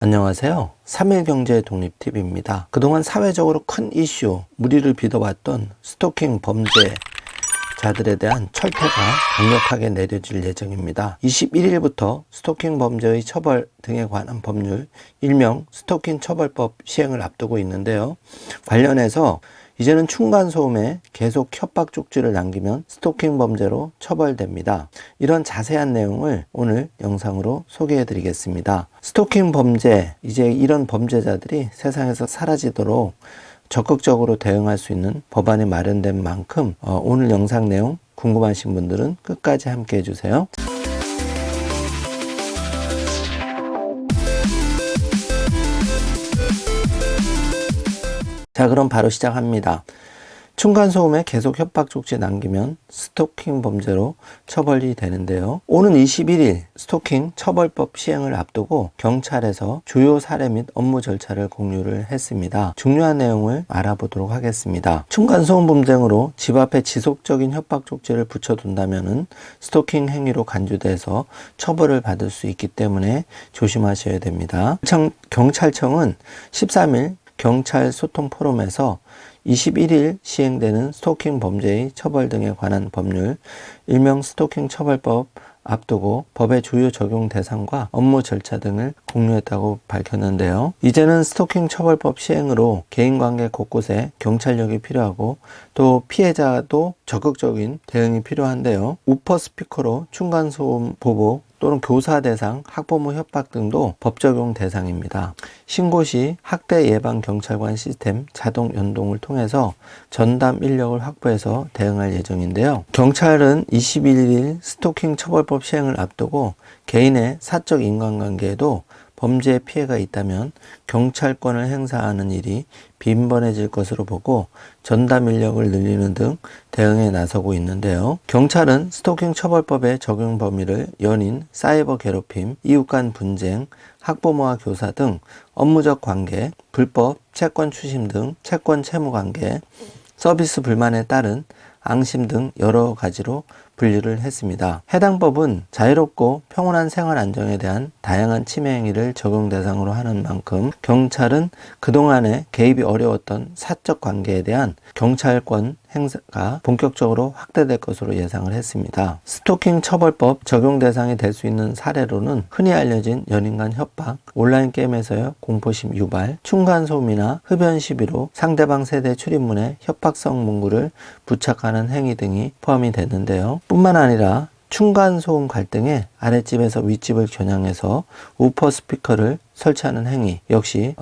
안녕하세요. 3일경제 독립TV입니다. 그동안 사회적으로 큰 이슈, 무리를 빚어왔던 스토킹 범죄자들에 대한 철퇴가 강력하게 내려질 예정입니다. 21일부터 스토킹 범죄의 처벌 등에 관한 법률, 일명 스토킹 처벌법 시행을 앞두고 있는데요. 관련해서 이제는 층간소음에 계속 협박 쪽지를 남기면 스토킹 범죄로 처벌됩니다. 이런 자세한 내용을 오늘 영상으로 소개해 드리겠습니다. 스토킹 범죄, 이제 이런 범죄자들이 세상에서 사라지도록 적극적으로 대응할 수 있는 법안이 마련된 만큼 오늘 영상 내용 궁금하신 분들은 끝까지 함께 해주세요. 자, 그럼 바로 시작합니다. 층간소음에 계속 협박 쪽지 남기면 스토킹 범죄로 처벌이 되는데요. 오는 21일 스토킹 처벌법 시행을 앞두고 경찰에서 주요 사례 및 업무 절차를 공유를 했습니다. 중요한 내용을 알아보도록 하겠습니다. 층간소음 범죄로 집 앞에 지속적인 협박 쪽지를 붙여둔다면 스토킹 행위로 간주돼서 처벌을 받을 수 있기 때문에 조심하셔야 됩니다. 경찰청은 13일 경찰 소통 포럼에서 21일 시행되는 스토킹 범죄의 처벌 등에 관한 법률, 일명 스토킹 처벌법 앞두고 법의 주요 적용 대상과 업무 절차 등을 공유했다고 밝혔는데요. 이제는 스토킹 처벌법 시행으로 개인관계 곳곳에 경찰력이 필요하고 또 피해자도 적극적인 대응이 필요한데요. 우퍼 스피커로 층간소음 보복 또는 교사 대상, 학부모 협박 등도 법 적용 대상입니다. 신고 시 학대 예방 경찰관 시스템 자동 연동을 통해서 전담 인력을 확보해서 대응할 예정인데요. 경찰은 21일 스토킹 처벌법 시행을 앞두고 개인의 사적 인간관계에도 범죄 피해가 있다면 경찰권을 행사하는 일이 빈번해질 것으로 보고 전담 인력을 늘리는 등 대응에 나서고 있는데요. 경찰은 스토킹 처벌법의 적용 범위를 연인, 사이버 괴롭힘, 이웃 간 분쟁, 학부모와 교사 등 업무적 관계, 불법 채권 추심 등 채권 채무 관계, 서비스 불만에 따른 앙심 등 여러 가지로 분류를 했습니다. 해당 법은 자유롭고 평온한 생활 안정에 대한 다양한 침해 행위를 적용 대상으로 하는 만큼 경찰은 그동안에 개입이 어려웠던 사적 관계에 대한 경찰권 행사가 본격적으로 확대될 것으로 예상을 했습니다. 스토킹 처벌법 적용 대상이 될 수 있는 사례로는 흔히 알려진 연인 간 협박, 온라인 게임에서의 공포심 유발, 층간소음이나 흡연 시비로 상대방 세대 출입문에 협박성 문구를 부착하는 행위 등이 포함이 되는데요. 뿐만 아니라 층간소음 갈등에 아랫집에서 윗집을 겨냥해서 우퍼 스피커를 설치하는 행위 역시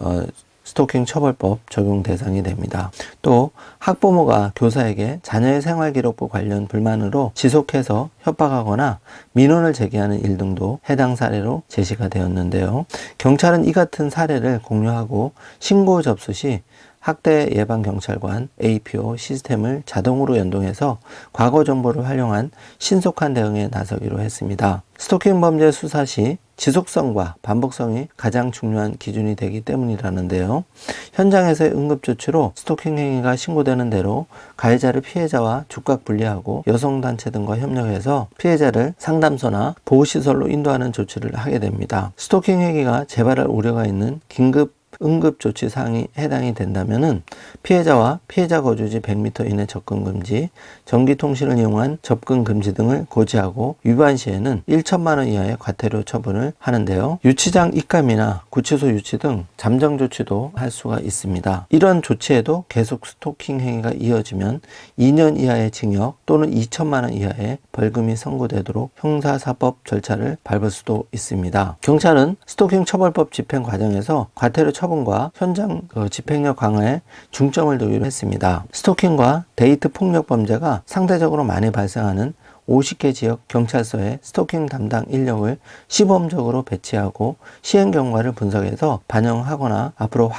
스토킹 처벌법 적용 대상이 됩니다. 또 학부모가 교사에게 자녀의 생활기록부 관련 불만으로 지속해서 협박하거나 민원을 제기하는 일 등도 해당 사례로 제시가 되었는데요. 경찰은 이 같은 사례를 공유하고 신고 접수 시 학대 예방 경찰관 APO 시스템을 자동으로 연동해서 과거 정보를 활용한 신속한 대응에 나서기로 했습니다. 스토킹 범죄 수사 시 지속성과 반복성이 가장 중요한 기준이 되기 때문이라는데요. 현장에서의 응급조치로 스토킹 행위가 신고되는 대로 가해자를 피해자와 즉각 분리하고 여성단체 등과 협력해서 피해자를 상담소나 보호시설로 인도하는 조치를 하게 됩니다. 스토킹 행위가 재발할 우려가 있는 긴급 응급조치 사항이 해당이 된다면은 피해자와 피해자 거주지 100m 이내 접근 금지, 전기통신을 이용한 접근 금지 등을 고지하고 위반 시에는 1천만 원 이하의 과태료 처분을 하는데요. 유치장 입감이나 구치소 유치 등 잠정 조치도 할 수가 있습니다. 이런 조치에도 계속 스토킹 행위가 이어지면 2년 이하의 징역 또는 2천만 원 이하의 벌금이 선고되도록 형사사법 절차를 밟을 수도 있습니다. 경찰은 스토킹 처벌법 집행 과정에서 과태료 처분과 현장 집행력 강화에 중점을 두기로 했습니다. 스토킹과 데이트 폭력 범죄가 상대적으로 많이 발생하는 50개 지역 경찰서에 스토킹 담당 인력을 시범적으로 배치하고 시행 경과를 분석해서 반영하거나 앞으로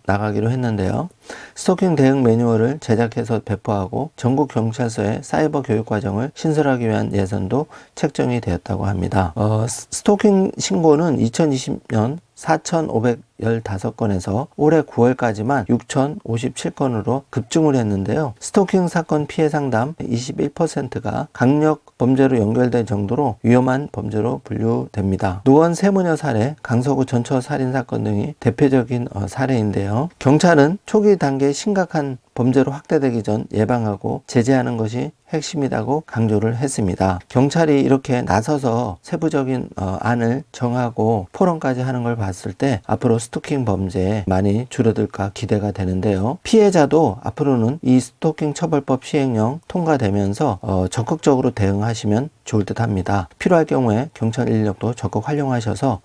나가기로 했는데요. 스토킹 대응 매뉴얼을 제작해서 배포하고 전국 경찰서에 사이버 교육 과정을 신설하기 위한 예산도 책정이 되었다고 합니다. 스토킹 신고는 2020년 4,500 615건에서 올해 9월까지만 6,057건으로 급증을 했는데요. 스토킹 사건 피해 상담 21%가 강력 범죄로 연결될 정도로 위험한 범죄로 분류됩니다. 노원 세모녀 살해, 강서구 전처 살인 사건 등이 대표적인 사례인데요. 경찰은 초기 단계에 심각한 범죄로 확대되기 전 예방하고 제재하는 것이 핵심이라고 강조를 했습니다. 경찰이 이렇게 나서서 세부적인 안을 정하고 포럼까지 하는 걸 봤을 때 앞으로 스토킹 범죄에 많이 줄어들까 기대가 되는데요. 피해자도 앞으로는 이 스토킹 처벌법 시행령 통과되면서 적극적으로 대응하시면 좋을 듯 합니다. 필요할 경우에 경찰 인력도 적극 활용하셔서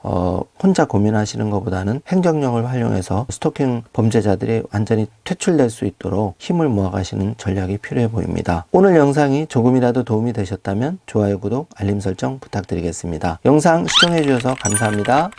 혼자 고민하시는 것보다는 행정력을 활용해서 스토킹 범죄자들이 완전히 퇴출될 수 있도록 힘을 모아가시는 전략이 필요해 보입니다. 오늘 영상이 조금이라도 도움이 되셨다면 좋아요, 구독, 알림 설정 부탁드리겠습니다. 영상 시청해 주셔서 감사합니다.